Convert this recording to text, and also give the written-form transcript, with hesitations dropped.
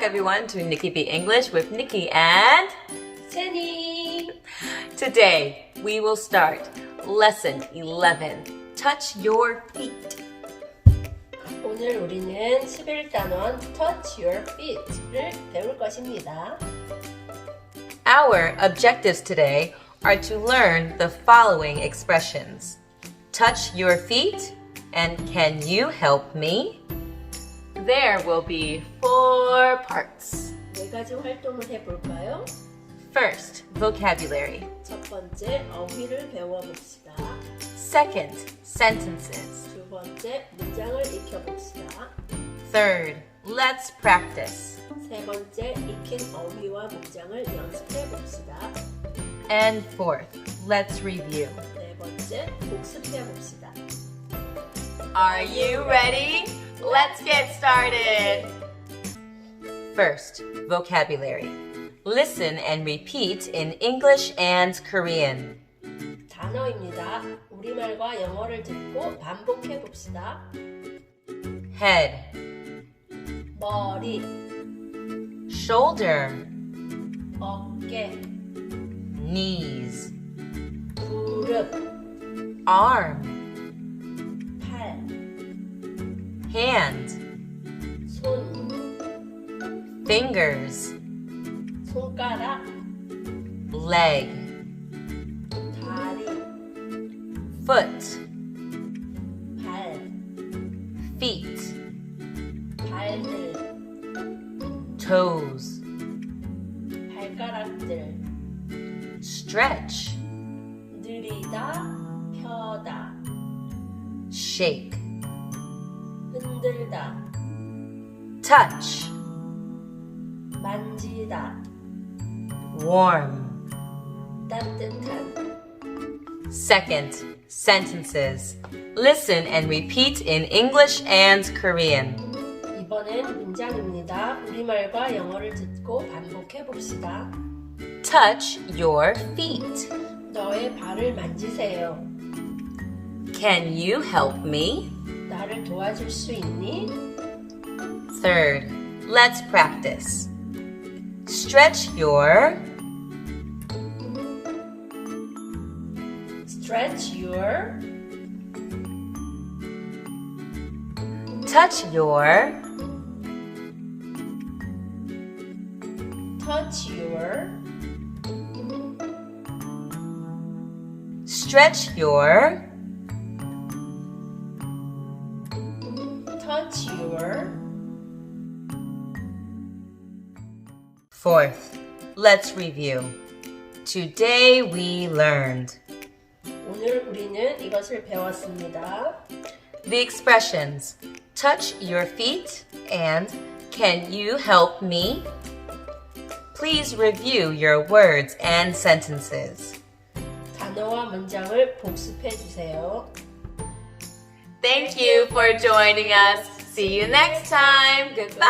everyone to Niki B English with Niki and Jenny. Today we will start lesson 11. Touch your feet. 오늘 우리는 11단원 Touch Your Feet를 배울 것입니다. Our objectives today are to learn the following expressions. Touch your feet and can you help me? There will be 4 parts. 네 가지 활동을 해볼까요? First, vocabulary. 첫 번째, 어휘를 배워봅시다. Second, sentences. 두 번째, 문장을 익혀봅시다. Third, let's practice. 세 번째, 익힌 어휘와 문장을 연습해봅시다. And fourth, let's review. 네 번째, 복습해봅시다. Are you ready? Let's get started. First, vocabulary. Listen and repeat in English and Korean. 단어입니다. 우리말과 영어를 듣고 반복해봅시다. Head, 머리, shoulder, 어깨, knees, 무릎, arm, 팔, hand, 손, fingers, 손가락, leg, 다리, foot, 발, feet, 발들, toes, 발가락들, stretch, 느리다, 펴다, shake, 흔들다, touch, 만지다, warm. 따뜻한. Second, sentences. Listen and repeat in English and Korean. 이번엔 문장입니다. 우리말과 영어를 듣고 반복해봅시다. Touch your feet. 너의 발을 만지세요. Can you help me? 나를 도와줄 수 있니? Third, let's practice. Stretch your Stretch your, touch your touch your, stretch your touch your. Fourth, let's review. Today we learned 오늘 우리는 이것을 배웠습니다. the expressions touch your feet and can you help me? Please review your words and sentences. 단어와 문장을 복습해 주세요. Thank you for joining us. See you next time. Goodbye.